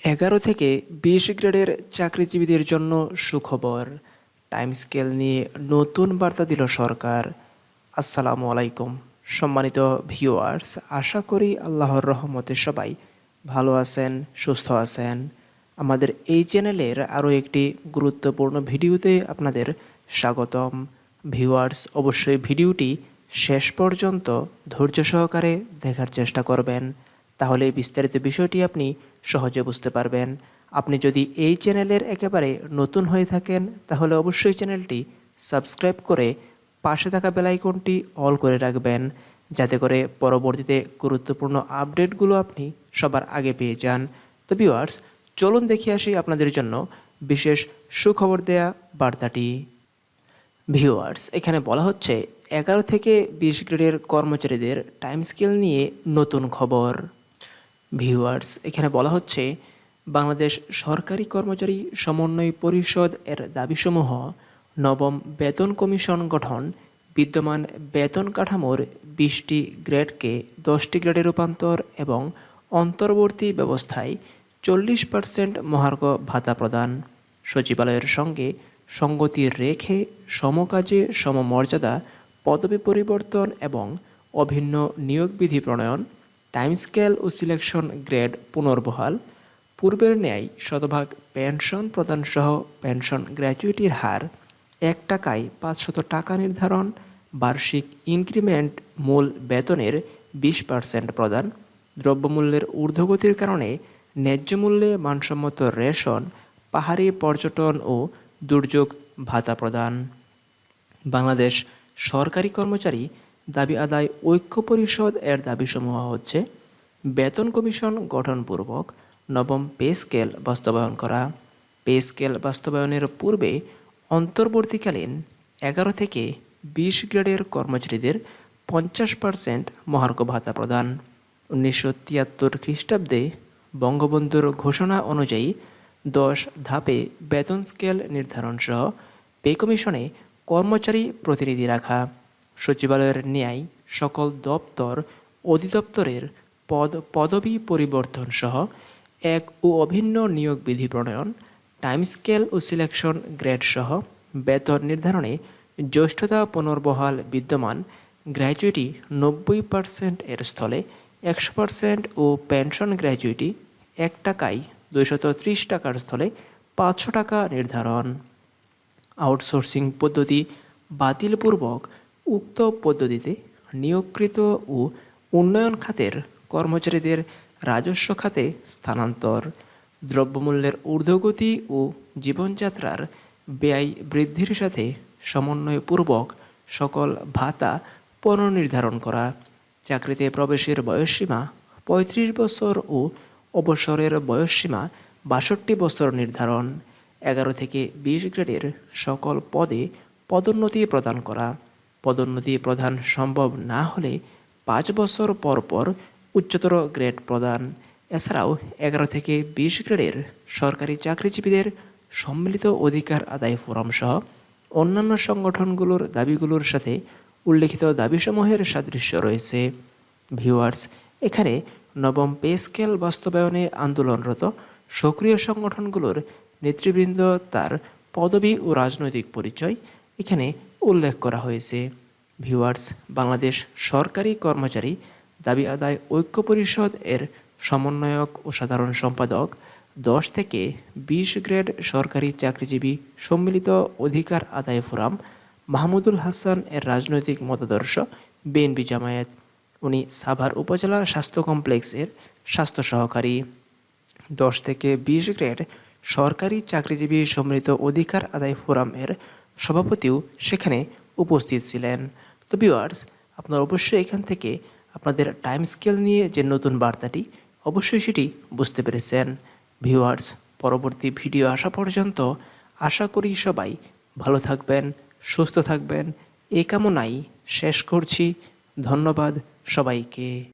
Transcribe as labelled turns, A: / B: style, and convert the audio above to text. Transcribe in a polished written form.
A: 11 থেকে 20 গ্রেডের চাকরিজীবীদের জন্য সুখবর। টাইম স্কেল নিয়ে নতুন বার্তা দিল সরকার। আসসালামু আলাইকুম সম্মানিত ভিউয়ার্স, আশা করি আল্লাহর রহমতে সবাই ভালো আছেন, সুস্থ আছেন। আমাদের এই চ্যানেলের আরও একটি গুরুত্বপূর্ণ ভিডিওতে আপনাদের স্বাগতম। ভিউয়ার্স, অবশ্যই ভিডিওটি শেষ পর্যন্ত ধৈর্য সহকারে দেখার চেষ্টা করবেন, তাহলে এই বিস্তারিত বিষয়টি আপনি সহজে বুঝতে পারবেন। আপনি যদি এই চ্যানেলের একেবারে নতুন হয়ে থাকেন তাহলে অবশ্যই চ্যানেলটি সাবস্ক্রাইব করে পাশে থাকা বেল আইকনটি অল করে রাখবেন, যাতে করে পরবর্তীতে গুরুত্বপূর্ণ আপডেটগুলো আপনি সবার আগে পেয়ে যান। তো ভিউয়ার্স, চলুন দেখে আসি আপনাদের জন্য বিশেষ সুখবর দেয়া বার্তাটি। ভিউয়ার্স, এখানে বলা হচ্ছে 11 থেকে 20 গ্রেডের কর্মচারীদের টাইম স্কেল নিয়ে নতুন খবর। ভিউয়ার্স, এখানে বলা হচ্ছে বাংলাদেশ সরকারি কর্মচারী সমন্বয় পরিষদ এর দাবিসমূহ: নবম বেতন কমিশন গঠন, বিদ্যমান বেতন কাঠামোর 20টি গ্রেডকে 10টি গ্রেডে রূপান্তর এবং অন্তর্বর্তী ব্যবস্থায় 40% মহার্ঘ ভাতা প্রদান, সচিবালয়ের সঙ্গে সঙ্গতি রেখে সমকাজে সমমর্যাদা, পদবি পরিবর্তন এবং অভিন্ন নিয়োগ বিধি প্রণয়ন, টাইম স্কেল ও সিলেকশন গ্রেড পুনর্বহাল, পূর্বের ন্যায় শতভাগ পেনশন প্রদানসহ পেনশন গ্র্যাচুইটির হার 1 টাকায় 500 টাকা নির্ধারণ, বার্ষিক ইনক্রিমেন্ট মূল বেতনের 20% প্রদান, দ্রব্যমূল্যের ঊর্ধ্বগতির কারণে ন্যায্য মূল্যে মানসম্মত রেশন, পাহাড়ি পর্যটন ও দুর্যোগ ভাতা প্রদান। বাংলাদেশ সরকারি কর্মচারী দাবি আদায় ঐক্য পরিষদ এর দাবিসমূহ হচ্ছে: বেতন কমিশন গঠনপূর্বক নবম পে স্কেল বাস্তবায়ন করা, পে স্কেল বাস্তবায়নের পূর্বে অন্তর্বর্তীকালীন 11 থেকে 20 গ্রেডের কর্মচারীদের 50% মহার্ঘ ভাতা প্রদান, 1973 খ্রিস্টাব্দে বঙ্গবন্ধুর ঘোষণা অনুযায়ী 10 ধাপে বেতন স্কেল নির্ধারণ সহ পে কমিশনে কর্মচারী প্রতিনিধি রাখা, সচিবালয়ের ন্যায় সকল দপ্তর অধিদপ্তরের পদবি পরিবর্তন সহ এক ও অভিন্ন নিয়োগ বিধি প্রণয়ন, টাইম স্কেল ও সিলেকশন গ্রেড সহ বেতন নির্ধারণে জ্যেষ্ঠতা পুনর্বহাল, বিদ্যমান গ্র্যাচুইটি 90% এর স্থলে 100% ও পেনশন গ্র্যাচুইটি 1 টাকায় 230 টাকার স্থলে 500 টাকা নির্ধারণ, আউটসোর্সিং পদ্ধতি বাতিলপূর্বক উক্ত পদ্ধতিতে নিয়োগকৃত ও উন্নয়ন খাতের কর্মচারীদের রাজস্ব খাতে স্থানান্তর, দ্রব্যমূল্যের ঊর্ধ্বগতি ও জীবনযাত্রার ব্যয় বৃদ্ধির সাথে সমন্বয়পূর্বক সকল ভাতা পুনর্নির্ধারণ করা, চাকরিতে প্রবেশের বয়সসীমা 35 বছর ও অবসরের বয়সসীমা 62 বছর নির্ধারণ, 11 থেকে 20 গ্রেডের সকল পদে পদোন্নতি প্রদান করা, পদোন্নতি প্রদান সম্ভব না হলে 5 বছর পর পর উচ্চতর গ্রেড প্রদান। এছাড়াও 11 থেকে 20 গ্রেডের সরকারি চাকরিজীবীদের সম্মিলিত অধিকার আদায় ফোরাম সহ অন্যান্য সংগঠনগুলোর দাবিগুলোর সাথে উল্লেখিত দাবিসমূহের সাদৃশ্য রয়েছে। ভিউয়ার্স, এখানে নবম পে স্কেল বাস্তবায়নে আন্দোলনরত সক্রিয় সংগঠনগুলোর নেতৃবৃন্দ, তার পদবি ও রাজনৈতিক পরিচয় এখানে উল্লেখ করা হয়েছে। ভিউয়ার্স, বাংলাদেশ সরকারি কর্মচারী দাবি আদায় ঐক্য পরিষদ এর সমন্বয়ক ও সাধারণ সম্পাদক, 10 থেকে 20 গ্রেড সরকারি চাকরিজীবী সম্মিলিত অধিকার আদায় ফোরাম, মাহমুদুল হাসান এর রাজনৈতিক মতাদর্শ বিএনপি জামায়াত। উনি সাভার উপজেলা স্বাস্থ্য কমপ্লেক্সের স্বাস্থ্য সহকারী। 10 থেকে 20 গ্রেড সরকারি চাকরিজীবী সম্মিলিত অধিকার আদায় ফোরামের সভাপতিও সেখানে উপস্থিত ছিলেন। তো ভিউয়ার্স, আপনারা অবশ্যই এখান থেকে আপনাদের টাইম স্কেল নিয়ে যে নতুন বার্তাটি অবশ্যই সেটি বুঝতে পেরেছেন। ভিউয়ার্স, পরবর্তী ভিডিও আসা পর্যন্ত আশা করি সবাই ভালো থাকবেন, সুস্থ থাকবেন, এই কামনাই শেষ করছি। ধন্যবাদ সবাইকে।